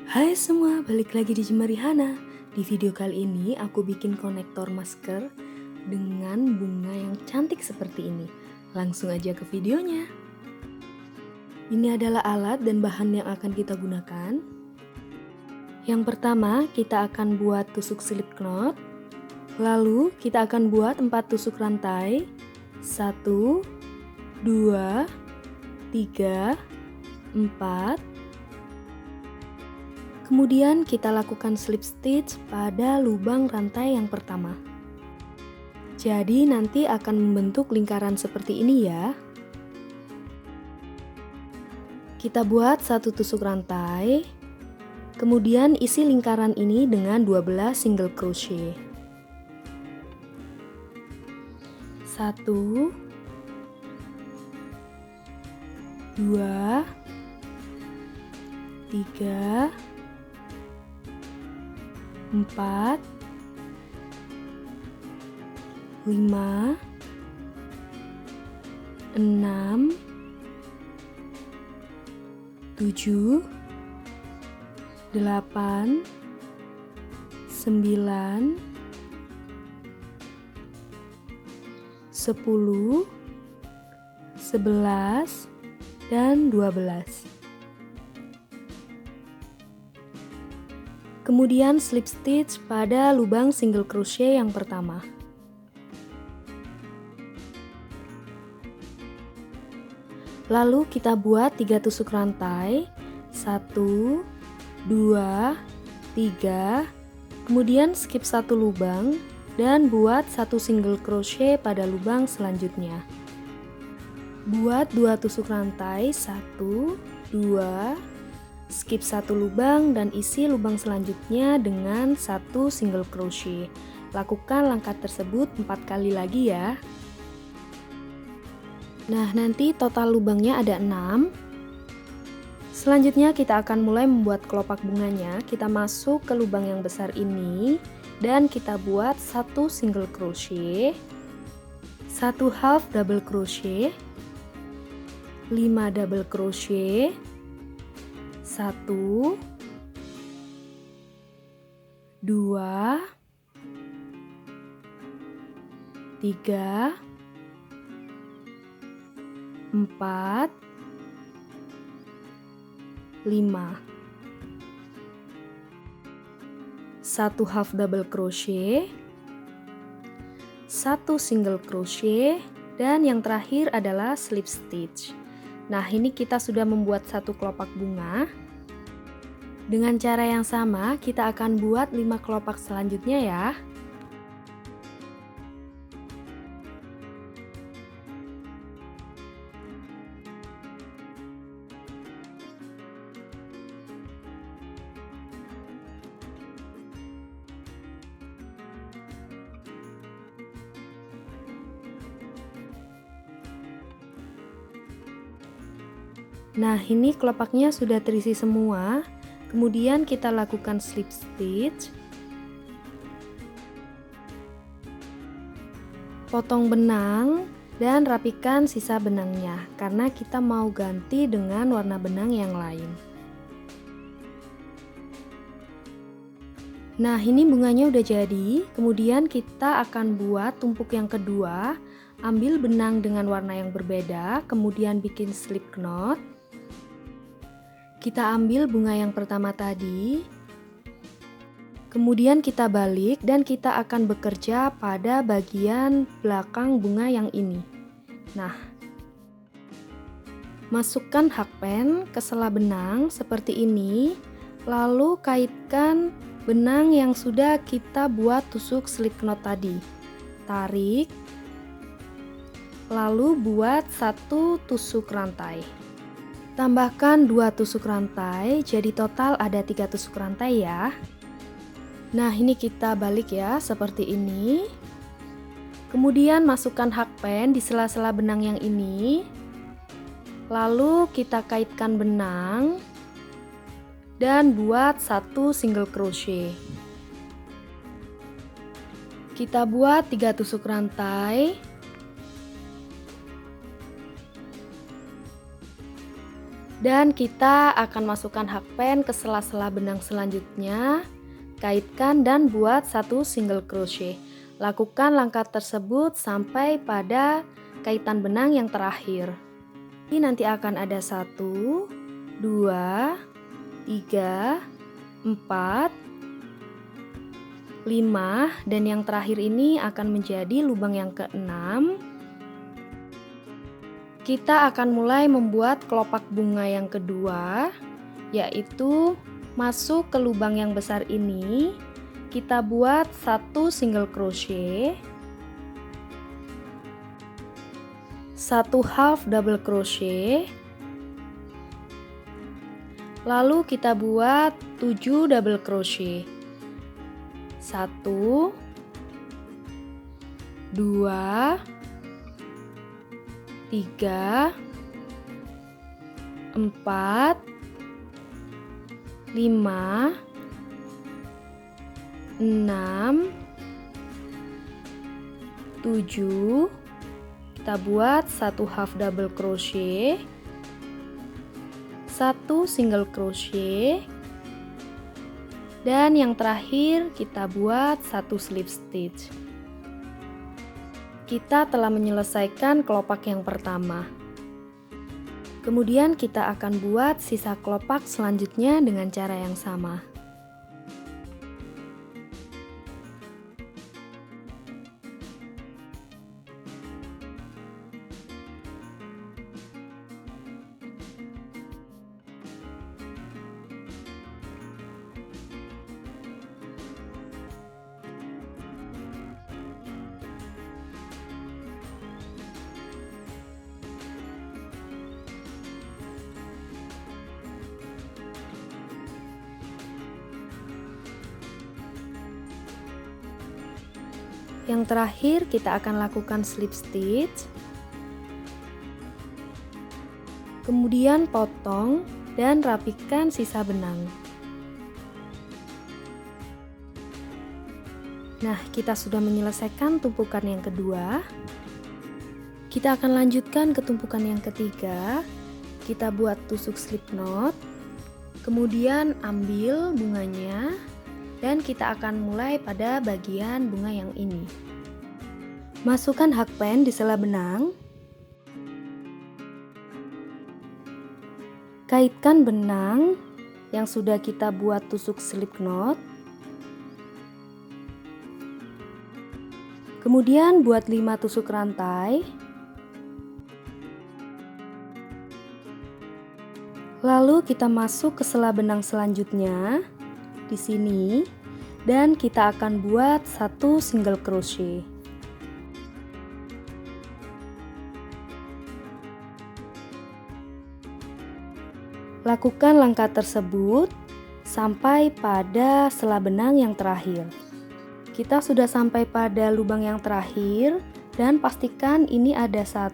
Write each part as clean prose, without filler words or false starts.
Hai semua, balik lagi di Jemari Hana. Di video kali ini aku bikin konektor masker dengan bunga yang cantik seperti ini. Langsung aja ke videonya. Ini adalah alat dan bahan yang akan kita gunakan. Yang pertama, kita akan buat tusuk slip knot. Lalu kita akan buat 4 tusuk rantai. 1, 2, 3, 4. Kemudian kita lakukan slip stitch pada lubang rantai yang pertama. Jadi nanti akan membentuk lingkaran seperti ini ya. Kita buat 1 tusuk rantai. Kemudian isi lingkaran ini dengan 12 single crochet. 1, 2, 3, 4, 5, 6, 7, 8, 9, 10, 11, dan 12. Kemudian slip stitch pada lubang single crochet yang pertama. Lalu kita buat 3 tusuk rantai. 1, 2, 3. Kemudian skip 1 lubang dan buat 1 single crochet pada lubang selanjutnya. Buat 2 tusuk rantai. 1, 2, skip 1 lubang dan isi lubang selanjutnya dengan 1 single crochet. Lakukan langkah tersebut 4 kali lagi ya. Nah, nanti total lubangnya ada 6. Selanjutnya kita akan mulai membuat kelopak bunganya. Kita masuk ke lubang yang besar ini dan kita buat 1 single crochet, 1 half double crochet, 5 double crochet, 1, 2, 3, 4, 5. 1 half double crochet, 1 single crochet, dan yang terakhir adalah slip stitch. Nah, ini kita sudah membuat 1 kelopak bunga. Dengan cara yang sama, kita akan buat 5 kelopak selanjutnya ya. Nah, ini kelopaknya sudah terisi semua. Kemudian kita lakukan slip stitch. Potong benang dan rapikan sisa benangnya karena kita mau ganti dengan warna benang yang lain. Nah, ini bunganya udah jadi. Kemudian kita akan buat tumpuk yang kedua. Ambil benang dengan warna yang berbeda, kemudian bikin slip knot. Kita ambil bunga yang pertama tadi, kemudian kita balik dan kita akan bekerja pada bagian belakang bunga yang ini. Nah, masukkan hakpen ke sela benang seperti ini, lalu kaitkan benang yang sudah kita buat tusuk slip knot tadi. Tarik, lalu buat 1 tusuk rantai. Tambahkan 2 tusuk rantai, jadi total ada 3 tusuk rantai ya. Nah, ini kita balik ya, seperti ini. Kemudian masukkan hakpen di sela-sela benang yang ini. Lalu kita kaitkan benang dan buat 1 single crochet. Kita buat 3 tusuk rantai. Dan kita akan masukkan hakpen ke sela-sela benang selanjutnya, kaitkan dan buat satu single crochet. Lakukan langkah tersebut sampai pada kaitan benang yang terakhir. Ini nanti akan ada 1, 2, 3, 4, 5, dan yang terakhir ini akan menjadi lubang yang ke-6. Kita akan mulai membuat kelopak bunga yang kedua, yaitu masuk ke lubang yang besar ini. Kita buat satu single crochet, satu half double crochet, lalu kita buat 7 double crochet. 1, 2, 3, 4, 5, 6, 7. Kita buat satu half double crochet, satu single crochet, dan yang terakhir kita buat satu slip stitch. Kita telah menyelesaikan kelopak yang pertama. Kemudian kita akan buat sisa kelopak selanjutnya dengan cara yang sama. Yang terakhir kita akan lakukan slip stitch, kemudian potong dan rapikan sisa benang. Nah, kita sudah menyelesaikan tumpukan yang kedua. Kita akan lanjutkan ke tumpukan yang ketiga. Kita buat tusuk slip knot, kemudian ambil bunganya, dan kita akan mulai pada bagian bunga yang ini. Masukkan hakpen di sela benang. Kaitkan benang yang sudah kita buat tusuk slip knot. Kemudian buat 5 tusuk rantai. Lalu kita masuk ke sela benang selanjutnya di sini, dan kita akan buat satu single crochet. Lakukan langkah tersebut sampai pada sela benang yang terakhir. Kita sudah sampai pada lubang yang terakhir, dan pastikan ini ada 1,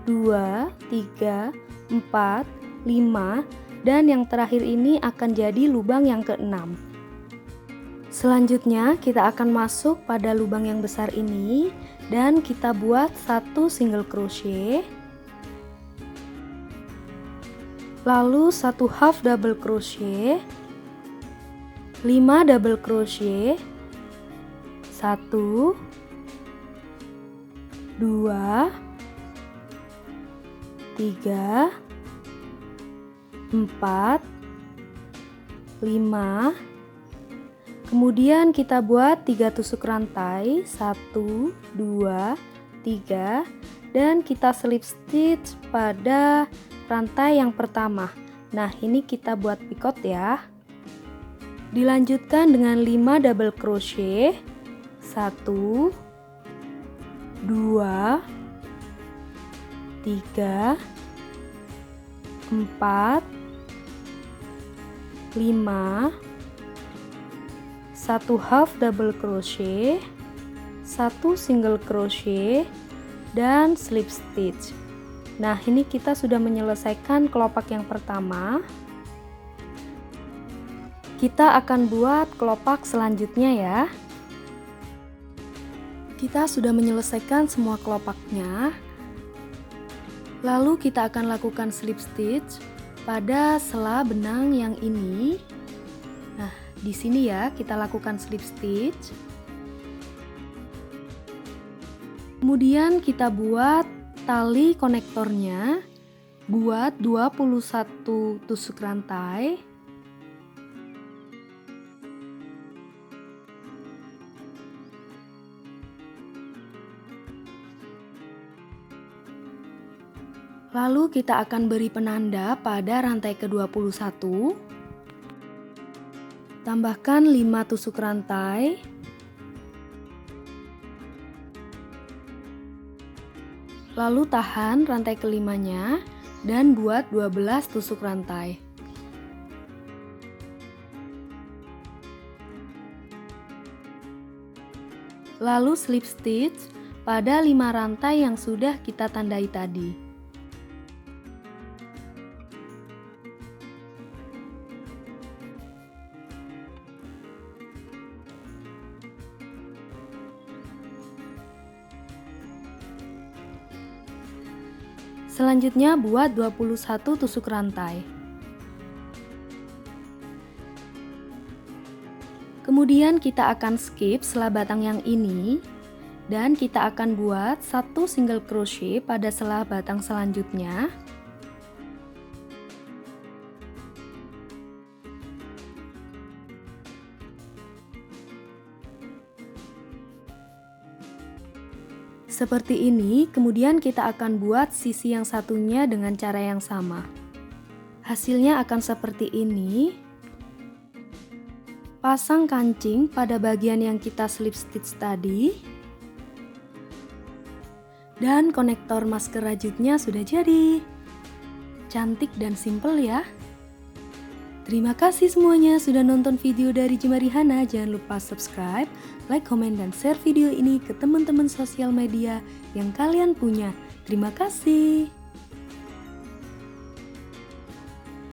2, 3, 4, 5, dan yang terakhir ini akan jadi lubang yang ke-6. Selanjutnya kita akan masuk pada lubang yang besar ini, dan kita buat satu single crochet, lalu satu half double crochet, 5 double crochet, 1, 2, 3, 4, 5. Kemudian kita buat 3 tusuk rantai, 1, 2, 3, dan kita slip stitch pada rantai yang pertama. Nah, ini kita buat picot ya. Dilanjutkan dengan 5 double crochet, 1, 2, 3, 4, 5, satu half double crochet, satu single crochet, dan slip stitch. Nah, ini kita sudah menyelesaikan kelopak yang pertama. Kita akan buat kelopak selanjutnya ya. Kita sudah menyelesaikan semua kelopaknya. Lalu kita akan lakukan slip stitch pada sela benang yang ini. Nah, di sini ya kita lakukan slip stitch. Kemudian kita buat tali konektornya, buat 21 tusuk rantai. Lalu kita akan beri penanda pada rantai ke-21. Tambahkan 5 tusuk rantai. Lalu tahan rantai kelimanya dan buat 12 tusuk rantai. Lalu slip stitch pada 5 rantai yang sudah kita tandai tadi. Selanjutnya buat 21 tusuk rantai. Kemudian kita akan skip sela batang yang ini dan kita akan buat 1 single crochet pada sela batang selanjutnya. Seperti ini, kemudian kita akan buat sisi yang satunya dengan cara yang sama. Hasilnya akan seperti ini. Pasang kancing pada bagian yang kita slip stitch tadi. Dan konektor masker rajutnya sudah jadi. Cantik dan simple ya. Terima kasih semuanya sudah nonton video dari Jemari Hana. Jangan lupa subscribe, like, komen, dan share video ini ke teman-teman sosial media yang kalian punya. Terima kasih.